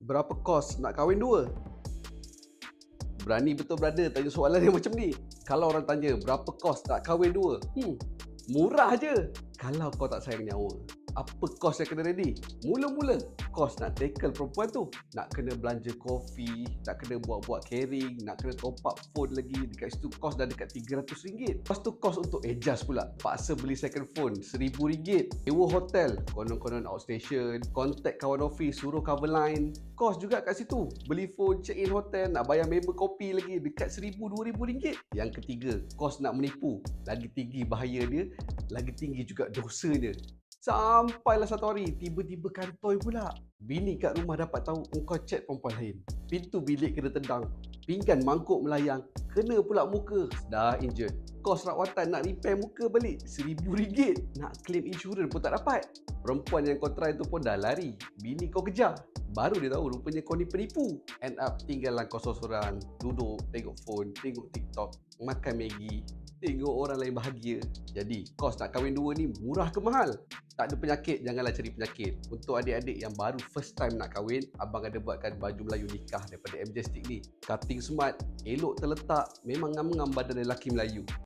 Berapa kos nak kahwin dua? Berani betul brother tanya soalan yang macam ni. Kalau orang tanya berapa kos nak kahwin dua? Murah je. Kalau kau tak sayang nyawa. Apa kos yang kena ready? Mula-mula kos nak tackle perempuan tu. Nak kena belanja kopi, nak kena buat-buat caring, nak kena top up phone lagi. Dekat situ kos dah dekat RM300. Lepas tu kos untuk adjust pula. Paksa beli second phone RM1,000. Sewa hotel, konon-konon outstation, contact kawan office, suruh cover line. Kos juga kat situ. Beli phone, check in hotel, nak bayar member kopi lagi dekat RM1,000-RM2,000. Yang ketiga, kos nak menipu. Lagi tinggi bahaya dia, lagi tinggi juga dosanya. Sampailah satu hari, tiba-tiba kantoi pula. Bini kat rumah dapat tahu engkau chat perempuan lain. Pintu bilik kena tendang. Pinggan mangkuk melayang. Kena pula muka. Dah injured. Kos rawatan nak repair muka balik RM1,000. Nak claim insurans pun tak dapat. Perempuan yang kau try tu pun dah lari. Bini kau kejar. Baru dia tahu rupanya kau ni penipu. End up tinggallah kau sorang-sorang. Duduk, tengok phone, tengok TikTok, makan Maggi, tengok orang lain bahagia. Jadi, kos nak kahwin dua ni murah ke mahal? Tak ada penyakit, janganlah cari penyakit. Untuk adik-adik yang baru first time nak kahwin, abang ada buatkan baju Melayu nikah daripada Majestic ni. Cutting smart, elok terletak, memang ngam-ngam badan lelaki Melayu.